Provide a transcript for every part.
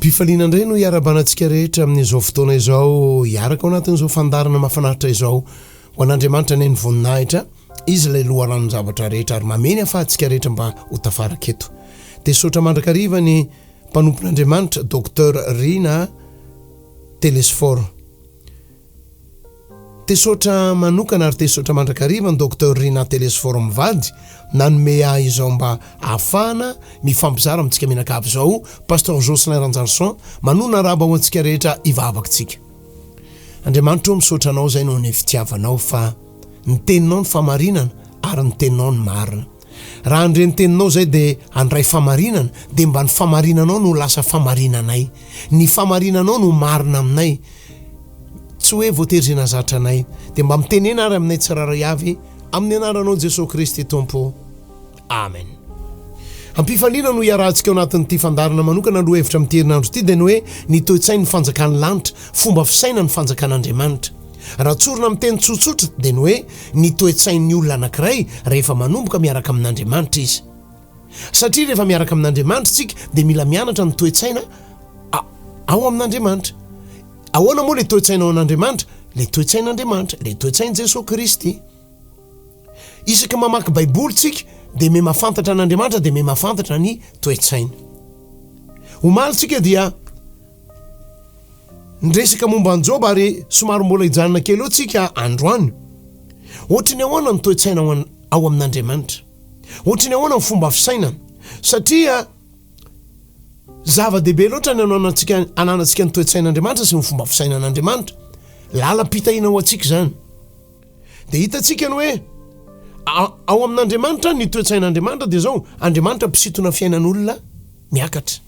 Ampifaliana indray no hiara-banantsika rehetra amin'izao fotoana izao, hiaraka ao anatin'izao fandarana mahafinaritra izao ho an'Andriamanitra ny voninahitra, izy ilay loharano zavatra rehetra ary mameny ahafahantsika rehetra mba ho tafaraka eto. Dia sotra mandrakariva ny mpanompon'Andriamanitra Dr Rina Telesforo. Tesotra manokana ary tesotra mandrakariva ny Dr Rina Telesforo mivady nanome ahy izao mba ahafahana mifampizara amintsika menakavy izao Pst Jocelyn Ranjarison manona raba ho antsika rehetra ivavakitsika. Andriamanitra misaotra anao zay no ny fitiavanao fa ny teninao ny famarinana ary ny teninao ny marina. Raha andre ny teninao zay dia andray famarinana dia mba ny famarinanao no lasa famarinanay, ny famarinanao no marina aminay, tsy hoe voatery zay nazatra anay. Dia mba mitenena ary aminay tsiraray avy amin'ny anaranao Jesosy Kristy Tompo. Amen. Ampifaliana no hiarahantsika ao anatin'ity fandarana manokana aloha hevitra amin'ny herinandro ity dia ny hoe ny toe-tsainy ny fanjakan'ny lanitra, fomba fisaina ny fanjakan'Andriamanitra. Raha tsorina amin'ny teny tsotsotra dia ny hoe ny toe-tsain'ny olona anankiray rehefa manomboka miaraka amin'Andriamanitra izy. Satria rehefa miaraka amin'Andriamanitra tsika dia mila mianatra ny toe-tsaina ao amin'Andriamanitra. Ahoana moa le toe-tsaina ao an'Andriamanitra? Le toe-tsain'Andriamanitra, le toe-tsain'i Jesosy Kristy. Isaka mamaky baiboly tsika dia me mahafantatra an'Andriamanitra dia me mahafantatra ny toe-tsaina. Omaly tsika dia ndresaka momba ny Joba ary somary mbola hijanona kely eo tsika androany. Ohatry ny ahoana ny toe-tsaina ao amin'Andriamanitra, ohatry ny ahoana ny fomba fisaina, satria zava-dehibe loatra ny ananantsika ny toe-tsain'Andriamanitra sy ny fomba fisaina an'Andriamanitra. Lalam-pitahiana ho antsika zany. Dia hitantsika ny hoe ao amin'Andriamanitra ny toe-tsain'Andriamanitra dia zao Andriamanitra mpisintona fiainan'olona miakatra.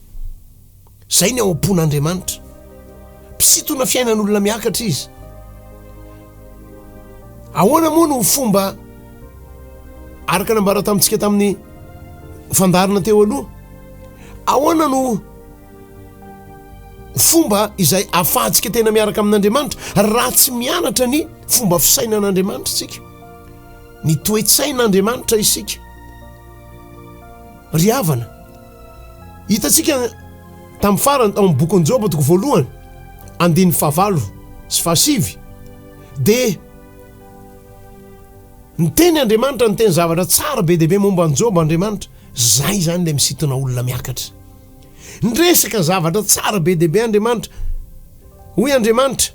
Zay ny ao am-pon'Andriamanitra, mpisintona fiainan'olona miakatra izy. Ahoana moa no fomba araka nambara tamintsika tamin'ny fandarana teo aloha? Ahoana no fomba izay ahafahantsika tena miaraka amin'Andriamanitra raha tsy mianatra ny fomba fisainan'Andriamanitra tsika, ny toe-tsain'Andriamanitra isika? Ry havana, hitantsika tamin'ny farany ao amin'ny bokin'ny Joba toko voalohany 5:7 dia ny teny Andriamanitra ny teny zavatra tsara be dehibe momba ny Joba Andriamanitra. Zay zany ilay misintona olona miakatra. Ndresaka zavatra tsara be dehibe Andriamanitra. Hoy Andriamanitra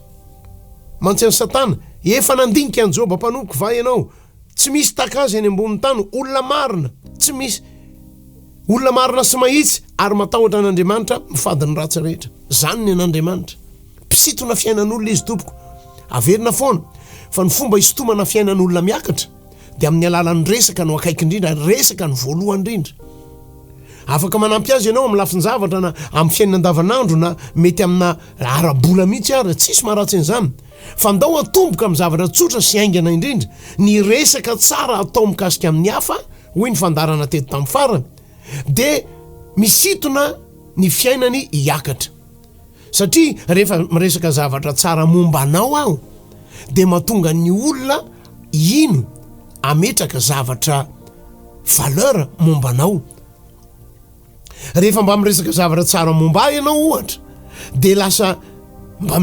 mantsy Satana, efa nandinika an Joba mpanompoka va ianao, tsy misy takazy eny ambonin'ny tany, olona marina, tsy misy olona marina sy mahitsy ary matahotra an'Andriamanitra mifady ny ratsy rehetra. Zany ny an'Andriamanitra. Mpisintona fiainan'olona izy tompoko. Averina foana fa ny fomba hisintomana fiainan'olona miakatra dia amin'ny alalan'ny resaka no akaiky indrindra, resaka ny voalohany indrindra. Afaka manampy azy ianao amin'ny lafiny zavatra na amin'ny fiainana andavanandro na mety amina ara-bola mihitsy ary tsisy maharatsy an'izany. Fa ndao atomboka amin'ny zavatra tsotra sy aingana indrindra, ny resaka tsara atao mikasika amin'ny hafa, hoy ny fandarana teto tamin'ny farany, dia misintona ny fiainany hiakatra. Satria rehefa miresaka zavatra tsara momba anao aho dia mahatonga ny olona ino ametraka zavatra valeur momba anao. Rehefa mba miresaka zavatra tsara momba ahy ianao ohatra dia lasa mba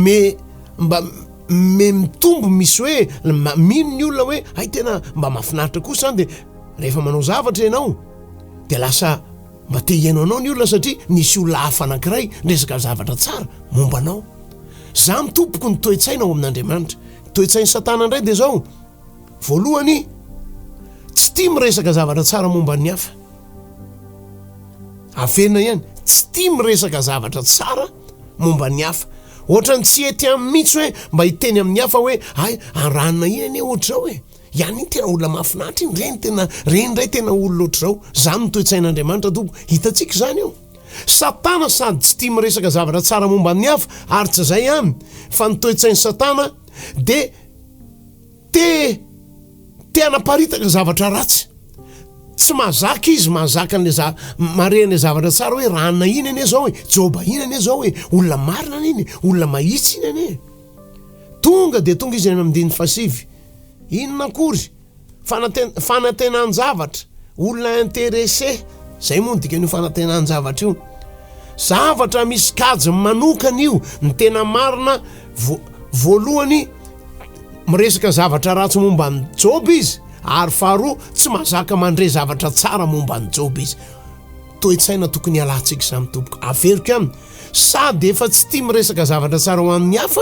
mitombo, misy hoe mino ny olona hoe ay tena mba mahafinaritra kosa zany. Dia rehefa manao zavatra ianao dia lasa mba te hiaino anao ny olona satria nisy olona hafa anankiray resaka zavatra tsara momba anao. Za mitompoko ny toe-tsaina ao amin'Andriamanitra. Toe-tsain'ny Satana indray dia zao, voalohany tsy tia miresaka zavatra tsara momba ny hafa. Averina ihany, tsy tia miresaka zavatra tsara momba ny hafa. Ohatrany tsy ety amin'ny mihitsy hoe mba hiteny amin'ny hafa hoe ay anranona iny anie ohatra zao hoe ihany iny tena olona mahafinaritra iny, reny ndray tena olona ohatra zao. Zany ny toe-tsain'Andriamanitra tompo. Hitantsika zany eo. Satana sady tsy tia miresaka zavatra tsara momba ny hafa ary tsy zay ihany fa ny toe-tsain'ny Satana dia te hanaparitaka zavatra ratsy. Tsy mahazaka izy, mahazaka an'le marehan'le zavatra tsara hoe ranona iny anie zao hoe Joba iny anie zao hoe olona marina iny, olona mahitsy iny anie. Tonga dia tonga izy amin'ny 5:7. Inona akory? Fanatenan-javatra, olona intéressé. Zay moa ny dikan'io fanatenan-javatra io. zavatra misy kajy manokana io ny tena marina voalohany miresaka zavatra ratsy momba ny job izy ary faharoa tsy mahazaka mandray zavatra tsara momba ny job izy toe-tsaina tokony alantsika samy tompoko averiko aminy sady efa tsy tia miresaka zavatra tsara ho amin'ny hafa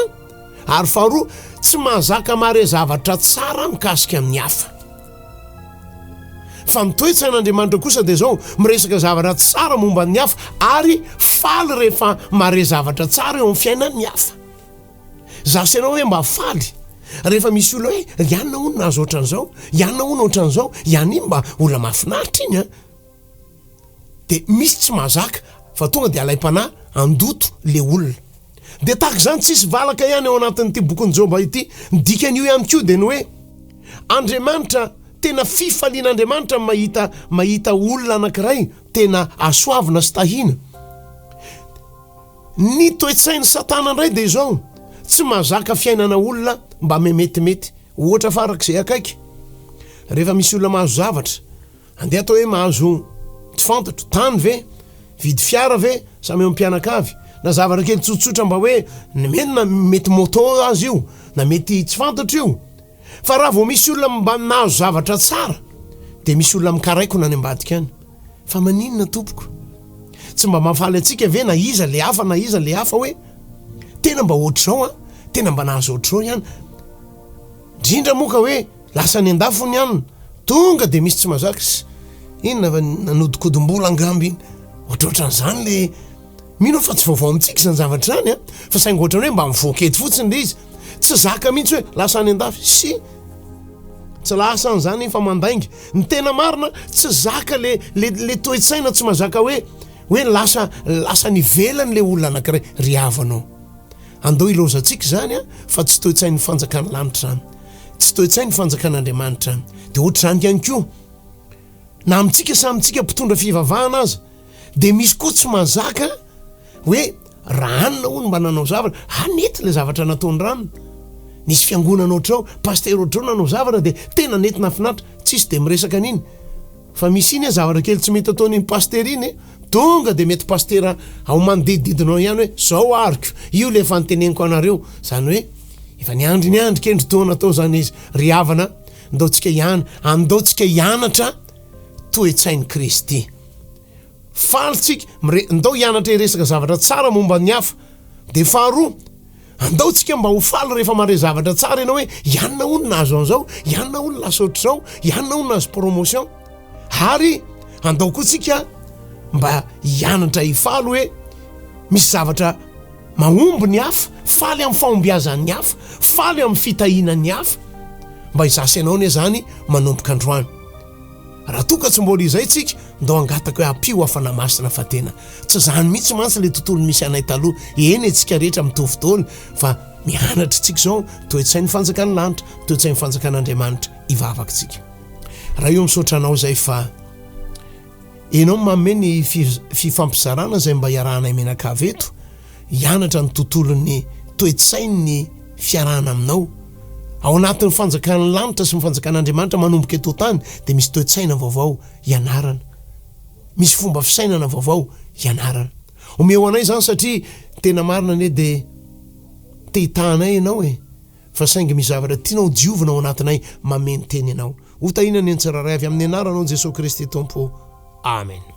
ary faharoa tsy mahazaka mare zavatra tsara mikasika amin'ny hafa fa ny toe-tsain'Andriamanitra kosa dia zao miresaka zavatra tsara momba ny hafa ary faly rehefa mare zavatra tsara eo amin'ny fiainan'ny hafa zasy ianao hoe mba faly rehefa misy olona hoe ianona ono nahazo ohatran'izao ianona ono ohatran'izao ihany iny mba olona mahafinaritra iny a dia misy tsy mahazaka fa tonga dia alay-panahy andoto le olona dia tahaka izany tsisy valaka ihany ao anatin'ity bokon'ny Joba ity dikan'io ihany koa dia ny hoe Andriamanitra tena fifalian'Andriamanitra mahita olona anankiray tena asoavina sy tahina ny toe-tsain'ny Satana indray dia izao tsy mahazaka fiainana olona mba memetimety ohatra farak'izay akaiky rehefa misy olona mahazo zavatra andeha atao hoe mahazo tsy fantatro tany ve vidy fiara ve samy eo ampianakavy na zavatra kely tsotsotra mba hoe menina mety moto azy io na mety tsy fantatro io fa raha vao misy olona mba nahazo zavatra tsara dia misy olona mikaraikona any ambadika any fa maninona tompoko tsy mba mahafaly antsika ve na iza le hafa na iza le hafa hoe tena mba ohatr'izao a tena mba nahazo ohatr'izao ihany indrindra moa ka hoe lasa ny andafony ihany tonga dia misy tsy mahazaka inona nanodikodim-bola angamby iny ohatrohatran'izany le mino fa tsy vaovao amintsika izany zavatra zany a fa saingo ohatrany hoe mba mivoakety fotsiny le izy tsy zaka mihitsy hoe lasa ny andafy sy tsy lasa an'izany fa mandaingy ny tena marina tsy zaka le toe-tsaina tsy mahazaka hoe lasa nivelany le olona anankiray ry havanao andao ilozantsika zany a fa tsy toe-tsain'ny fanjakana lanitra zany tsy toe-tsain'ny fanjakan'Andriamanitra zany dia ohatra zany ihany koa na amintsika samyntsika mpitondra fivavahana aza dia misy koa tsy mahazaka hoe raha anina ono mba nanao zavatra hanety le zavatra nataony rano nisy fiangonana ohatrao paster ohatrao nanao zavatra dia tena netina finaritra tsisy dia miresaka an'iny fa misy iny zavatra kely tsy mety ataon'iny paster iny tonga dia mety pastera ao manodidididinao ihany hoe zao ariko io le efa niteneniko anareo zany hoe efa niandry kendry taona atao zany izy ry havana andaotsika hianatra toe-tsain'i Kristy falitsika ndao hianatra iresaka zavatra tsara momba ny hafa dia faharoa andaotsika mba ho faly rehefa mare zavatra tsara ianao hoe ianona ono nahazo an'izao ianona ono lasa ohatr'izao ianona ono nahazo promotion ary andao koa tsika mba hianatra hifaly hoe misy zavatra mahomby ny hafa faly amin'ny fahombiazan'ny hafa faly amin'ny fitahinan'ny hafa mba hizasy ianao ne zany manomboka androany raha toka tsy mbola izay tsika ndao angataka hoe ampio hafana masina fa tena tsy zany mihitsy mantsy le tontolo misy anay taloha eny antsika rehetra mitovy taona fa mianatra tsika zao toe-tsain'ny fanjakany lanitra toe-tsain'ny fanjakan'Andriamanitra ivavaka tsika raha io misaotra anao zay fa enao manome ny fifampizarana zay mba hiarahanay menakavy eto hianatra ny tontolon'ny toe-tsain'ny fiarahana aminao ao anatin'ny fanjakan'ny lanitra sy mifanjakan'Andriamanitra manomboka eto tany dia misy toe-tsaina vaovao hianarana misy fomba fisainana vaovao hianarana omeo anay zany satria tena marina ane dia te-hitanay ianao fa saingy misy zavatra tianao diovina ao anatinay mameny teny ianao ho tahina ny antsiraray avy amin'ny anaranao Jesosy Kristy Tompo amen